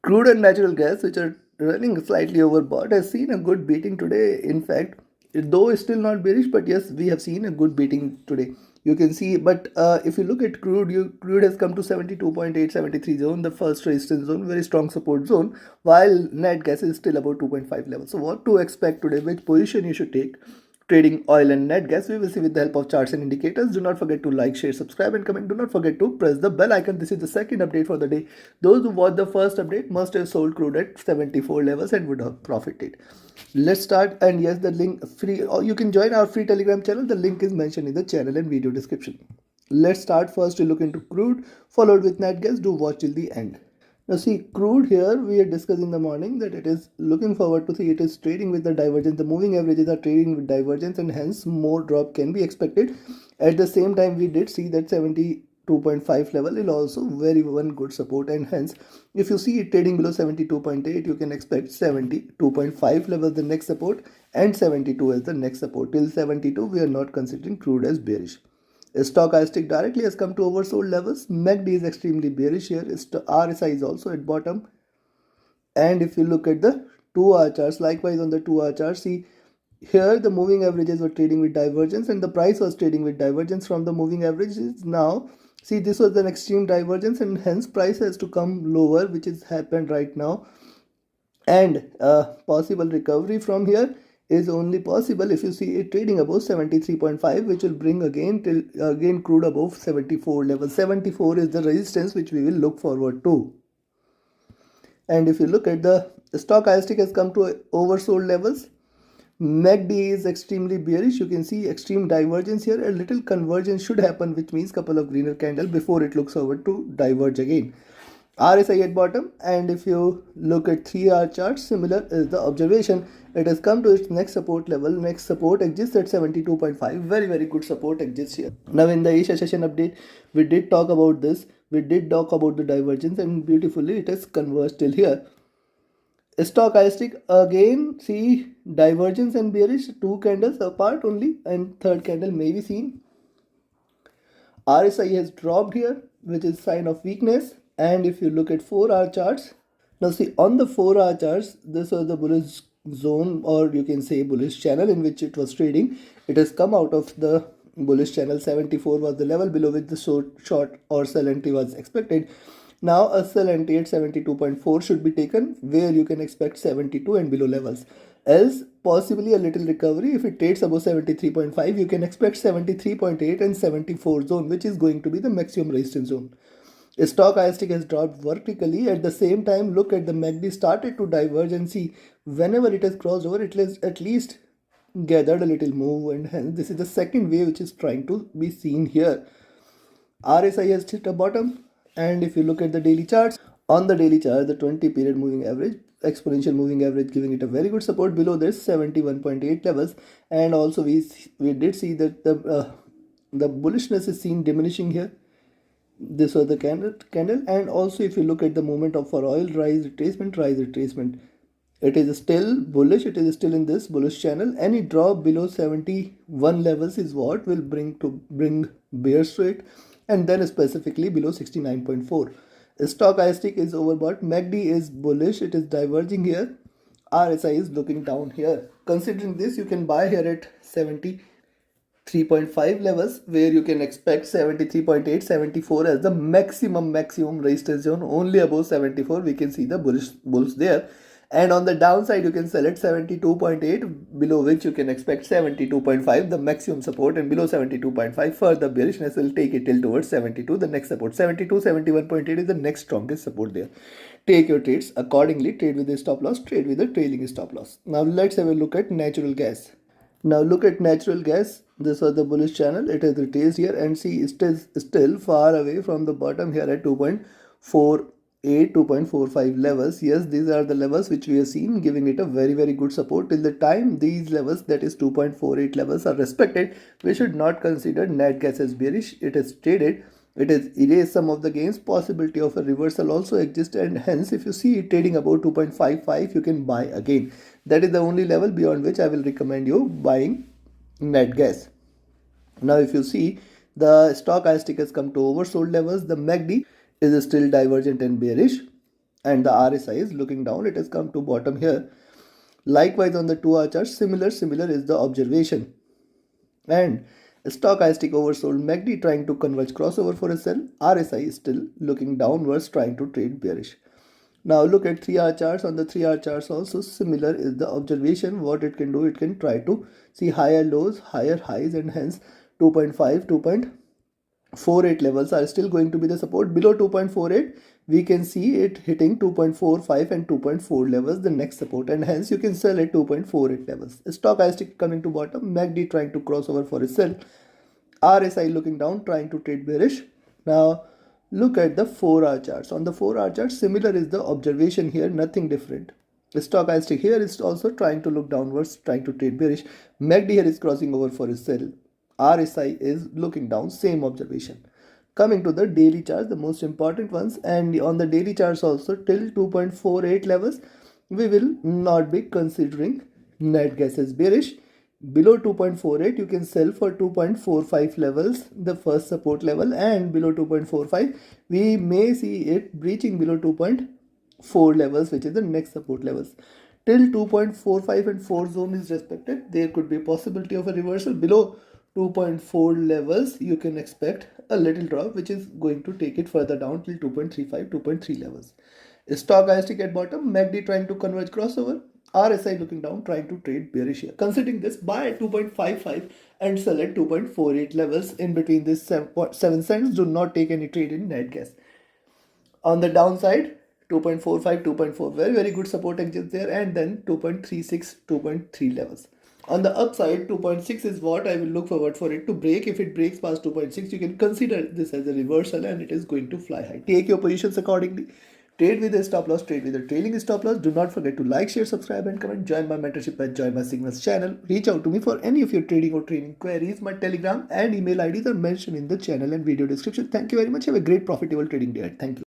Crude and natural gas, which are running slightly overbought, has seen a good beating today. In fact, though it's still not bearish, but yes, we have seen a good beating today. You can see, but if you look at crude has come to 72.873 zone, the first resistance zone, very strong support zone, while net gas is still about 2.5 level. So what to expect today? Which position you should take? Trading oil and net gas, we will see with the help of charts and indicators. Do not forget to like, share, subscribe and comment. Do not forget to press the bell icon. This is the second update for the day. Those who watched the first update must have sold crude at 74 levels and would have profited. Let's start. And yes, the link free, or you can join our free telegram channel. The link is mentioned in the channel and video description. Let's start first to look into crude, followed with net gas. Do watch till the end. Now see, crude here we had discussed in the morning that it is looking forward to see it is trading with the divergence. The moving averages are trading with divergence and hence more drop can be expected. At the same time, we did see that 72.5 level is also very one good support, and hence if you see it trading below 72.8, you can expect 72.5 level the next support and 72 as the next support. Till 72 we are not considering crude as bearish. Stochastic directly has come to oversold levels. MACD is extremely bearish here. RSI is also at bottom. And if you look at the 2-hour charts, likewise on the 2-hour chart, see here the moving averages were trading with divergence and the price was trading with divergence from the moving averages. Now see, this was an extreme divergence and hence price has to come lower, which has happened right now. And possible recovery from here is only possible if you see it trading above 73.5, which will bring again crude above 74 level. 74 is the resistance which we will look forward to. And if you look at the stochastic has come to oversold levels. MACD is extremely bearish. You can see extreme divergence here. A little convergence should happen, which means couple of greener candle before it looks over to diverge again. RSI at bottom, and if you look at 3-hour chart, similar is the observation. It has come to its next support level. Next support exists at 72.5. Very good support exists here. Now in the Asia session update, we did talk about this. We did talk about the divergence and beautifully it has converged till here. Stochastic again, see divergence and bearish, 2 candles apart only, and third candle may be seen. RSI has dropped here, which is sign of weakness. And if you look at 4-hour charts, now see on the 4-hour charts, this was the bullish zone, or you can say bullish channel in which it was trading. It has come out of the bullish channel. 74 was the level below which the short or sell entry was expected. Now a sell entry at 72.4 should be taken, where you can expect 72 and below levels. Else possibly a little recovery. If it trades above 73.5, you can expect 73.8 and 74 zone, which is going to be the maximum resistance zone. Stochastic has dropped vertically. At the same time, look at the MACD started to diverge, and see whenever it has crossed over, it has at least gathered a little move, and hence this is the second wave which is trying to be seen here. RSI has hit a bottom, and if you look at the daily charts, on the daily chart, the 20 period moving average, exponential moving average, giving it a very good support below this 71.8 levels. And also we did see that the bullishness is seen diminishing here. This was the candle. And also if you look at the movement of for oil, rise retracement, it is still bullish. It is still in this bullish channel. Any drop below 71 levels is what will bring bears to it, and then specifically below 69.4. Stochastic is overbought. MACD is bullish. It is diverging here. RSI is looking down here. Considering this, you can buy here at 73.5 levels, where you can expect 73.8, 74 as the maximum resistance zone. Only above 74 we can see the bulls there. And on the downside, you can sell at 72.8, below which you can expect 72.5, the maximum support, and below 72.5, further bearishness will take it till towards 72, the next support. 72, 71.8 is the next strongest support there. Take your trades accordingly. Trade with a stop loss, trade with a trailing stop loss. Now let's have a look at natural gas. Now look at natural gas. This was the bullish channel. It has retraced here, and see it is still far away from the bottom here at 2.4. 2.45 levels. Yes, these are the levels which we have seen, giving it a very good support. Till the time these levels, that is 2.48 levels, are respected, we should not consider net gas as bearish. It is traded, it has erased some of the gains. Possibility of a reversal also exists, and hence if you see it trading about 2.55, you can buy again. That is the only level beyond which I will recommend you buying net gas. Now if you see, the stochastic has come to oversold levels. The MACD is still divergent and bearish. and the RSI is looking down. It has come to bottom here. Likewise on the 2-hour chart, similar is the observation. And stochastic oversold, MACD trying to converge crossover for a sell. RSI is still looking downwards, trying to trade bearish. Now look at 3-hour charts. On the 3-hour charts also similar is the observation. What it can do, it can try to see higher lows, higher highs, and hence 2.5, 2.48 levels are still going to be the support. Below 2.48, we can see it hitting 2.45 and 2.4 levels, the next support, and hence you can sell at 2.48 levels. Stochastic coming to bottom, MACD trying to cross over for a sell, RSI looking down, trying to trade bearish. Now look at the 4-hour charts. On the 4-hour chart, similar is the observation here, nothing different. The stochastic here is also trying to look downwards, trying to trade bearish. MACD here is crossing over for a sell. RSI is looking down, same observation. Coming to the daily charts, the most important ones, and on the daily charts also till 2.48 levels, we will not be considering net gas as bearish. Below 2.48, you can sell for 2.45 levels, the first support level, and below 2.45, we may see it breaching below 2.4 levels, which is the next support levels. Till 2.45 and 4 zone is respected, there could be a possibility of a reversal. Below 2.4 levels, you can expect a little drop, which is going to take it further down till 2.35, 2.3 levels. Stochastic at bottom, MACD trying to converge crossover, RSI looking down, trying to trade bearish here. Considering this, buy at 2.55 and sell at 2.48 levels. In between this 7 cents, do not take any trade in net gas. On the downside, 2.45, 2.4, very good support exits there, and then 2.36, 2.3 levels. On the upside, 2.6 is what I will look forward for it to break. If it breaks past 2.6, you can consider this as a reversal and it is going to fly high. Take your positions accordingly. Trade with a stop loss, trade with a trailing stop loss. Do not forget to like, share, subscribe, and comment. Join my mentorship and join my Signals channel. Reach out to me for any of your trading or training queries. My Telegram and email IDs are mentioned in the channel and video description. Thank you very much. Have a great profitable trading day. Thank you.